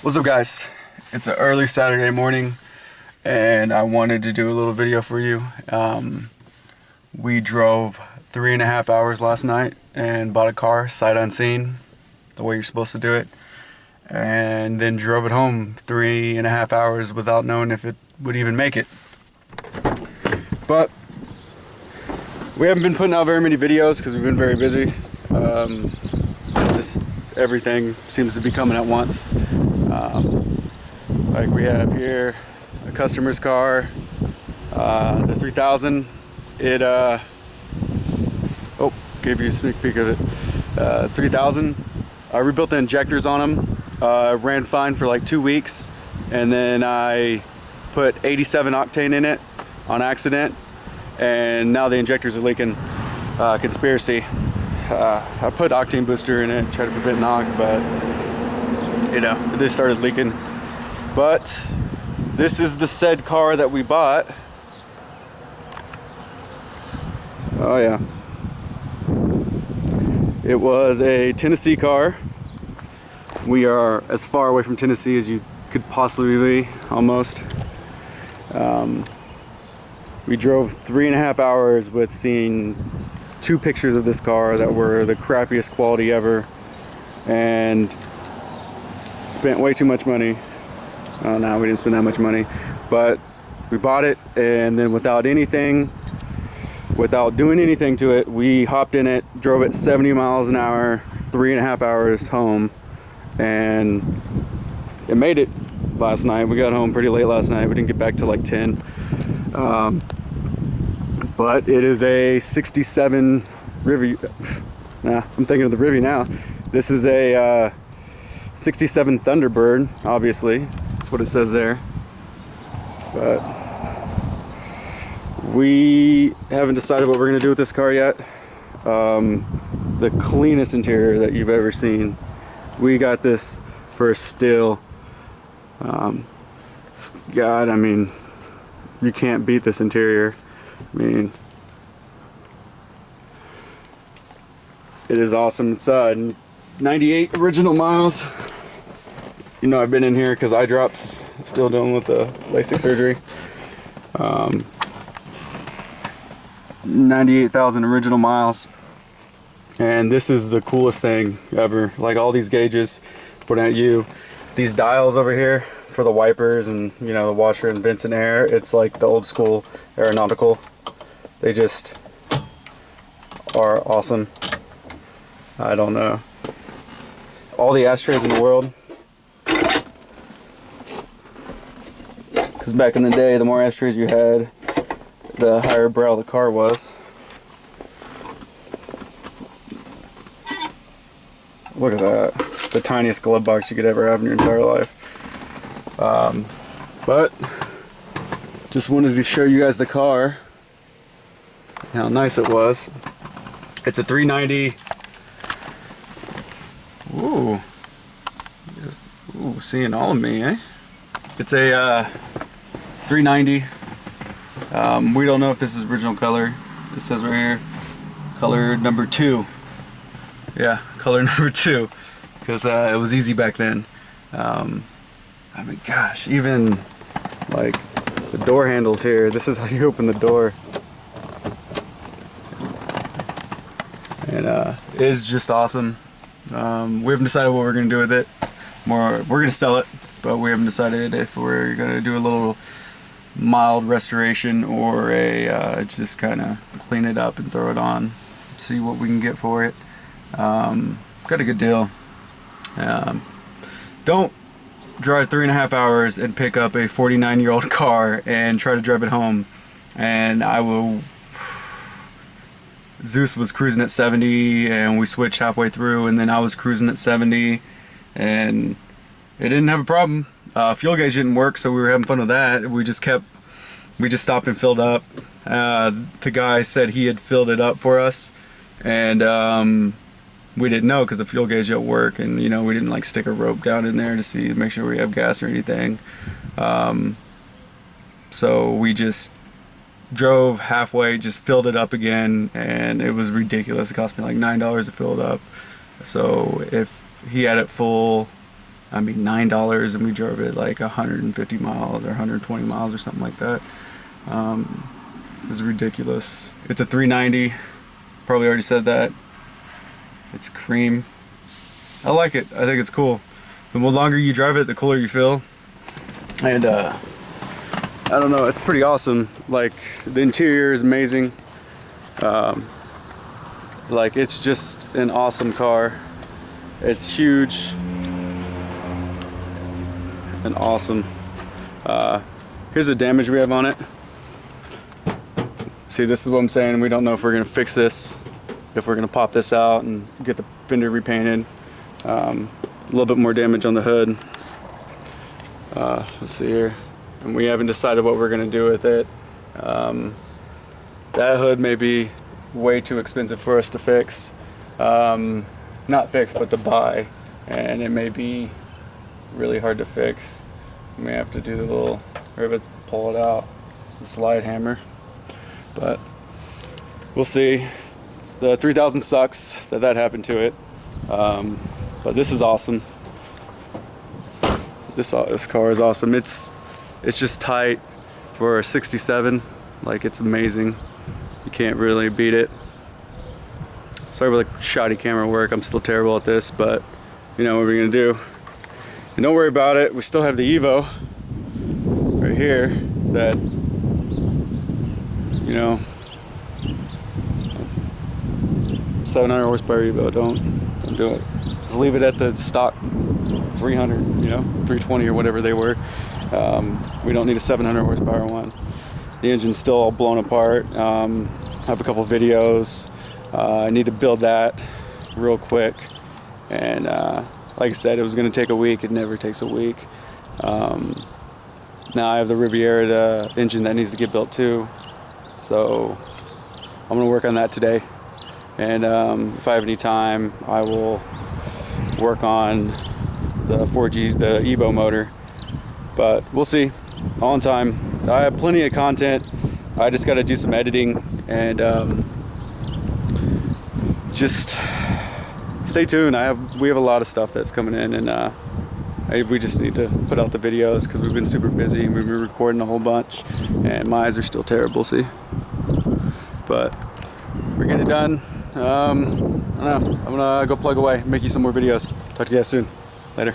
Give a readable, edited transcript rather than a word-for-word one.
What's up, guys? It's an early Saturday morning and I wanted to do a little video for you. We drove 3.5 hours last night and bought a car sight unseen, the way you're supposed to do it, and then drove it home 3.5 hours without knowing if it would even make it. But we haven't been putting out very many videos because we've been very busy. Just everything seems to be coming at once. Like we have here a customer's car, the 3000. It gave you a sneak peek of it. 3000. I rebuilt the injectors on them. Ran fine for like 2 weeks, and then I put 87 octane in it on accident, and now the injectors are leaking. Conspiracy. I put octane booster in it, tried to prevent knock, but they started leaking. But this is the said car that we bought. Oh yeah. It was a Tennessee car. We are as far away from Tennessee as you could possibly be, almost. We drove 3.5 hours with seeing 2 pictures of this car that were the crappiest quality ever, and spent way too much money. Oh no, we didn't spend that much money, but we bought it, and then without doing anything to it, we hopped in it, drove it 70 miles an hour, 3.5 hours home, and it made it last night. We got home pretty late last night. We didn't get back till like 10. But it is a 67 Rivy. Nah, I'm thinking of the Rivy now. This is a 67 Thunderbird, obviously. That's what it says there. But we haven't decided what we're gonna do with this car yet. The cleanest interior that you've ever seen. We got this for a steal. God, I mean, you can't beat this interior. I mean, it is awesome. It's 98 original miles. You know, I've been in here because eye drops, still dealing with the LASIK surgery. 98,000 original miles, and this is the coolest thing ever. Like, all these gauges pointing at you, these dials over here for the wipers and, you know, the washer and vents and air. It's like the old school aeronautical. They just are awesome. I don't know. All the ashtrays in the world. Because back in the day, the more ashtrays you had, the higher brow the car was. Look at that. The tiniest glove box you could ever have in your entire life. But just wanted to show you guys the car, how nice it was. It's a 390. Ooh, seeing all of me, eh? It's a 390. We don't know if this is original color. It says right here, color number 2. Yeah, color number 2, because it was easy back then. I mean, gosh, even like the door handles here. This is how you open the door, and it's just awesome. We haven't decided what we're gonna do with it. We're gonna sell it, but we haven't decided if we're gonna do a little mild restoration or a just kind of clean it up and throw it on, see what we can get for it. Got a good deal. Don't drive 3.5 hours and pick up a 49-year-old car and try to drive it home. And Zeus was cruising at 70, and we switched halfway through, and then I was cruising at 70, and it didn't have a problem. Fuel gauge didn't work, so we were having fun with that. We just stopped and filled up. The guy said he had filled it up for us, and we didn't know because the fuel gauge didn't work, and, you know, we didn't like stick a rope down in there to make sure we have gas or anything. So we just drove halfway, just filled it up again, and it was ridiculous. It cost me like $9 to fill it up. So if he had it full, I mean, $9, and we drove it like 150 miles or 120 miles or something like that. It's ridiculous. It's a 390. Probably already said that. It's cream. I like it. I think it's cool. The more longer you drive it, the cooler you feel. And I don't know, it's pretty awesome. Like, the interior is amazing. Like, it's just an awesome car. It's huge and awesome. Here's the damage we have on it. See, this is what I'm saying. We don't know if we're gonna fix this, if we're gonna pop this out and get the fender repainted. A little bit more damage on the hood. Let's see here. And we haven't decided what we're gonna do with it. That hood may be way too expensive for us to fix. Not fix, but to buy. And it may be really hard to fix. We may have to do the little rivets, pull it out, the slide hammer. But we'll see. The 3000 sucks that happened to it. But this is awesome. This car is awesome. It's just tight for a 67. Like, it's amazing. You can't really beat it. Sorry about the shoddy camera work. I'm still terrible at this, but you know what we're gonna do. And don't worry about it. We still have the Evo right here that, you know, 700 horsepower Evo. Don't do it. Just leave it at the stock 300, you know, 320 or whatever they were. We don't need a 700 horsepower one. The engine's still all blown apart. I have a couple videos. I need to build that real quick. And like I said, it was going to take a week. It never takes a week. Now I have the Riviera, the engine that needs to get built too. So I'm going to work on that today. And if I have any time, I will work on the 4G, the Evo motor. But we'll see. All in time. I have plenty of content. I just got to do some editing and just stay tuned. We have a lot of stuff that's coming in, and we just need to put out the videos because we've been super busy and we've been recording a whole bunch, and my eyes are still terrible. See, but we're getting it done. I don't know. I'm gonna go plug away, make you some more videos. Talk to you guys soon. Later.